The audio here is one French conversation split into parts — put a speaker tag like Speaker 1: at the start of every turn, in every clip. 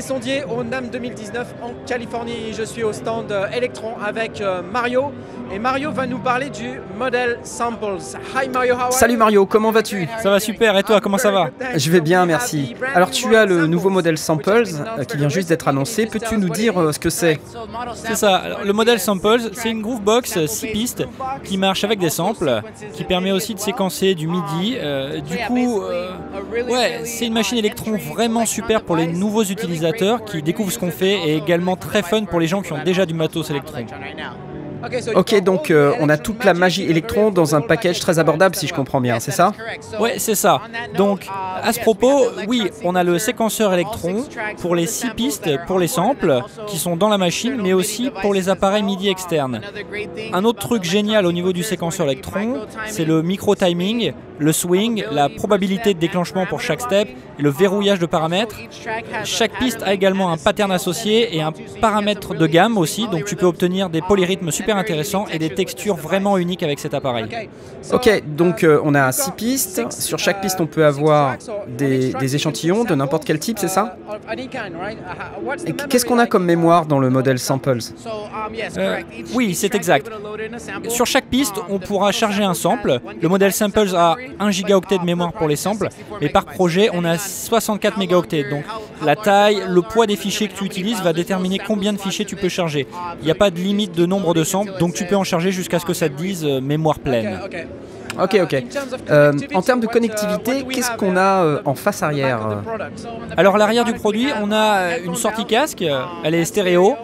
Speaker 1: sondier au NAMM 2019 en Californie. Je suis au stand Electron avec Mario. Et Mario va nous parler du modèle Samples. Hi Mario, how are you?
Speaker 2: Salut Mario, comment vas-tu?
Speaker 3: Ça va super, et toi, comment ça va?
Speaker 2: Je vais bien, merci. Alors tu as le nouveau modèle Samples qui vient juste d'être annoncé. Peux-tu nous dire ce que c'est?
Speaker 3: C'est ça, alors, le modèle Samples, c'est une Groovebox 6 pistes qui marche avec des samples, qui permet aussi de séquencer du MIDI. Ouais, c'est une machine Electron vraiment super pour les nouveaux utilisateurs qui découvrent ce qu'on fait et également très fun pour les gens qui ont déjà du matos Electron.
Speaker 2: Ok, donc on a toute la magie Electron dans un package très abordable si je comprends bien, c'est ça?
Speaker 3: Ouais, c'est ça. Donc, à ce propos, oui, on a le séquenceur Electron pour les 6 pistes, pour les samples qui sont dans la machine, mais aussi pour les appareils MIDI externes. Un autre truc génial au niveau du séquenceur Electron, c'est le micro-timing, le swing, la probabilité de déclenchement pour chaque step et le verrouillage de paramètres. Chaque piste a également un pattern associé et un paramètre de gamme aussi, donc tu peux obtenir des polyrythmes super intéressants et des textures vraiment uniques avec cet appareil.
Speaker 2: Ok, donc on a 6 pistes. Sur chaque piste, on peut avoir des échantillons de n'importe quel type, c'est ça? Et qu'est-ce qu'on a comme mémoire dans le modèle Samples?
Speaker 3: Oui, c'est exact. Sur chaque piste, on pourra charger un sample. Le modèle Samples a 1 gigaoctet de mémoire pour les samples, mais par projet, on a 64 mégaoctets. Donc la taille, le poids des fichiers que tu utilises va déterminer combien de fichiers tu peux charger. Il n'y a pas de limite de nombre de samples, donc tu peux en charger jusqu'à ce que ça te dise mémoire pleine.
Speaker 2: Ok. En termes de connectivité, qu'est-ce qu'on a en face arrière?
Speaker 3: Alors à l'arrière du produit, on a une sortie casque, elle est stéréo.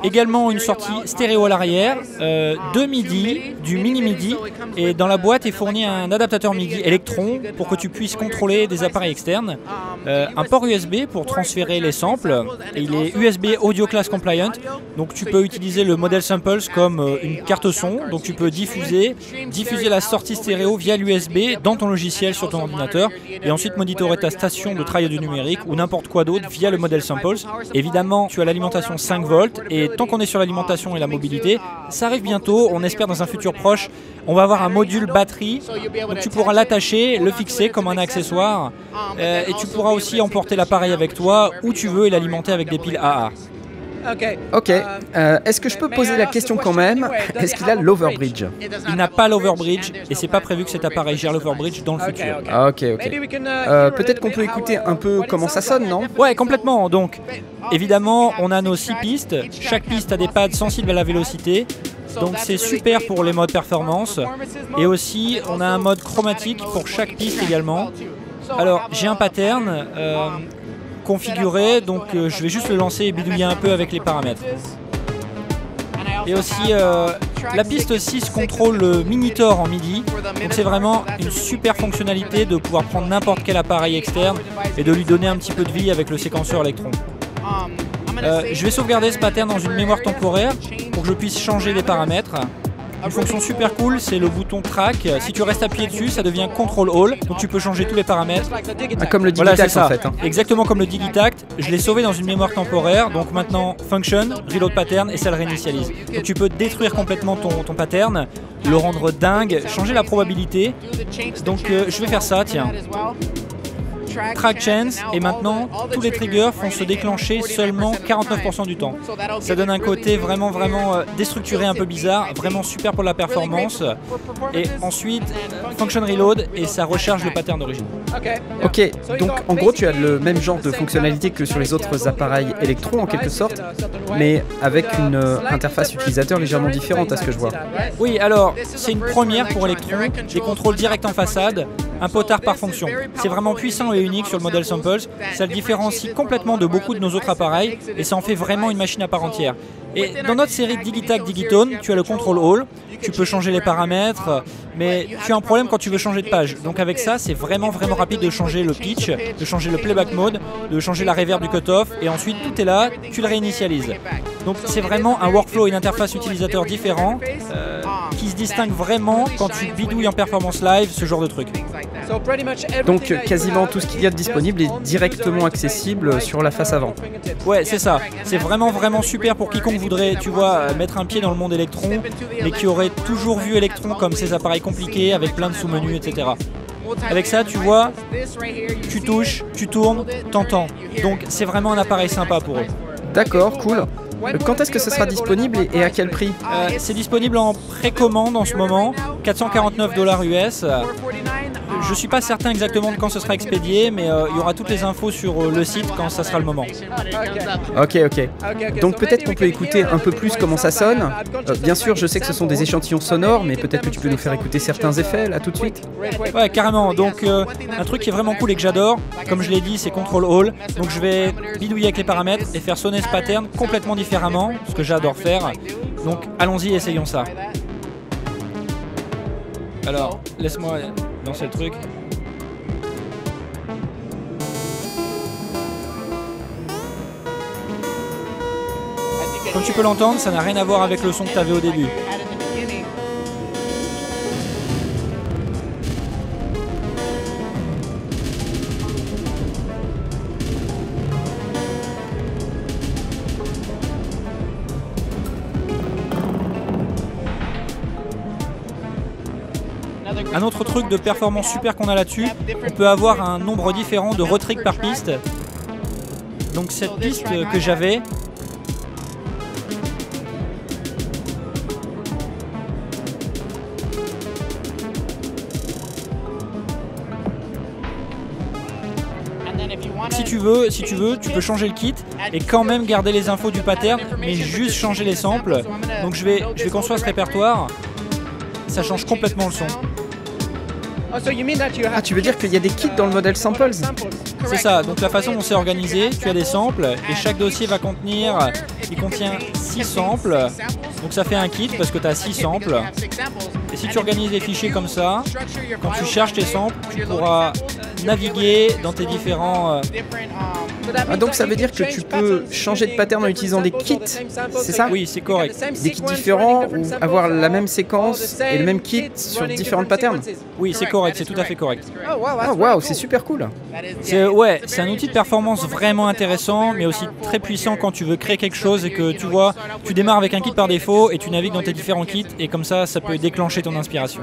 Speaker 3: Également une sortie stéréo à l'arrière, 2 MIDI, du mini MIDI, et dans la boîte est fourni un adaptateur MIDI Electron pour que tu puisses contrôler des appareils externes, un port USB pour transférer les samples, et il est USB Audio Class Compliant, donc tu peux utiliser le modèle Samples comme une carte son, donc tu peux diffuser la sortie stéréo via l'USB dans ton logiciel sur ton ordinateur, et ensuite monitorer ta station de travail du numérique ou n'importe quoi d'autre via le modèle Samples. Évidemment, tu as l'alimentation 5 volts, et tant qu'on est sur l'alimentation et la mobilité, ça arrive bientôt, on espère dans un futur proche, on va avoir un module batterie, donc tu pourras l'attacher, le fixer comme un accessoire, et tu pourras aussi emporter l'appareil avec toi où tu veux et l'alimenter avec des piles AA.
Speaker 2: Ok, est-ce que je peux poser la question quand même? Est-ce qu'il a l'overbridge?
Speaker 3: Il n'a pas l'overbridge et c'est pas prévu que cet appareil gère l'overbridge dans le futur.
Speaker 2: Ok. Peut-être qu'on peut écouter un peu comment ça sonne, non?
Speaker 3: Ouais, complètement. Donc, évidemment, on a nos 6 pistes. Chaque piste a des pads sensibles à la vélocité. Donc c'est super pour les modes performance. Et aussi, on a un mode chromatique pour chaque piste également. Alors, j'ai un pattern configuré, donc je vais juste le lancer et bidouiller un peu avec les paramètres. Et aussi, la piste 6 contrôle le Minitor en MIDI, donc c'est vraiment une super fonctionnalité de pouvoir prendre n'importe quel appareil externe et de lui donner un petit peu de vie avec le séquenceur Electron. Je vais sauvegarder ce pattern dans une mémoire temporaire pour que je puisse changer les paramètres. Une fonction super cool, c'est le bouton Track. Si tu restes appuyé dessus, ça devient Control All, donc tu peux changer tous les paramètres.
Speaker 2: Comme le Digitact
Speaker 3: voilà,
Speaker 2: en fait.
Speaker 3: Exactement comme le Digitact. Je l'ai sauvé dans une mémoire temporaire, donc maintenant Function, Reload Pattern et ça le réinitialise. Donc tu peux détruire complètement ton pattern, le rendre dingue, changer la probabilité. Donc je vais faire ça, tiens. Track Chance, et maintenant tous les triggers vont se déclencher seulement 49% du temps. Ça donne un côté vraiment déstructuré, un peu bizarre, vraiment super pour la performance. Et ensuite Function Reload et ça recharge le pattern d'origine.
Speaker 2: Ok, donc en gros tu as le même genre de fonctionnalité que sur les autres appareils Electron en quelque sorte, mais avec une interface utilisateur légèrement différente à ce que je vois.
Speaker 3: Oui, alors c'est une première pour Electron, des contrôles directs en façade, un potard par fonction. C'est vraiment puissant et unique sur le modèle Samples, ça le différencie complètement de beaucoup de nos autres appareils et ça en fait vraiment une machine à part entière. Et dans notre série Digitact Digitone, tu as le Control All, tu peux changer les paramètres, mais tu as un problème quand tu veux changer de page. Donc avec ça, c'est vraiment rapide de changer le pitch, de changer le playback mode, de changer la reverb du cutoff, et ensuite tout est là, tu le réinitialises. Donc c'est vraiment un workflow et une interface utilisateur différent qui se distingue vraiment quand tu bidouilles en performance live, ce genre de truc.
Speaker 2: Donc quasiment tout ce qu'il y a de disponible est directement accessible sur la face avant.
Speaker 3: Ouais, c'est ça. C'est vraiment super pour quiconque voudrait, tu vois, mettre un pied dans le monde Electron, mais qui aurait toujours vu Electron comme ces appareils compliqués avec plein de sous-menus, etc. Avec ça, tu vois, tu touches, tu tournes, t'entends. Donc c'est vraiment un appareil sympa pour eux.
Speaker 2: D'accord, cool. Quand est-ce que ce sera disponible et à quel prix?
Speaker 3: C'est disponible en précommande en ce moment, 449 $ US. Je suis pas certain exactement de quand ce sera expédié, mais il y aura toutes les infos sur le site quand ça sera le moment.
Speaker 2: Ok. Donc peut-être qu'on peut écouter un peu plus comment ça sonne. Bien sûr, je sais que ce sont des échantillons sonores, mais peut-être que tu peux nous faire écouter certains effets là tout de suite.
Speaker 3: Ouais, carrément. Donc un truc qui est vraiment cool et que j'adore, comme je l'ai dit, c'est Control All. Donc je vais bidouiller avec les paramètres et faire sonner ce pattern complètement différemment, ce que j'adore faire. Donc allons-y, essayons ça. Alors, laisse-moi lancer le truc. Comme tu peux l'entendre, ça n'a rien à voir avec le son que tu avais au début. Un autre truc de performance super qu'on a là-dessus, on peut avoir un nombre différent de retricks par piste. Donc cette piste que j'avais, si tu veux, tu peux changer le kit et quand même garder les infos du pattern, mais juste changer les samples. Donc je vais construire ce répertoire. Ça change complètement le son.
Speaker 2: Ah, tu veux dire qu'il y a des kits dans le modèle Samples?
Speaker 3: C'est ça, donc la façon dont c'est organisé, tu as des samples et chaque dossier va contient 6 samples. Donc ça fait un kit parce que tu as 6 samples. Et si tu organises les fichiers comme ça, quand tu cherches tes samples, tu pourras naviguer dans tes différents...
Speaker 2: Ah, donc ça veut dire que tu peux changer de pattern en utilisant des kits, c'est ça?
Speaker 3: Oui, c'est correct.
Speaker 2: Des kits différents ou avoir la même séquence et le même kit sur différents patterns?
Speaker 3: Oui, c'est correct, c'est tout à fait correct.
Speaker 2: Ah waouh, c'est super cool.
Speaker 3: C'est un outil de performance vraiment intéressant, mais aussi très puissant quand tu veux créer quelque chose et que tu vois, tu démarres avec un kit par défaut et tu navigues dans tes différents kits et comme ça peut déclencher ton inspiration.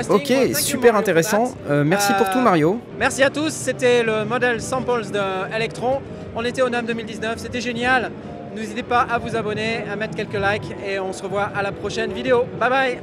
Speaker 1: Ok,
Speaker 2: super intéressant. Merci pour tout, Mario.
Speaker 1: Merci à tous, c'était le modèle Samples de Electron. On était au NAMM 2019, c'était génial. N'hésitez pas à vous abonner, à mettre quelques likes et on se revoit à la prochaine vidéo. Bye bye.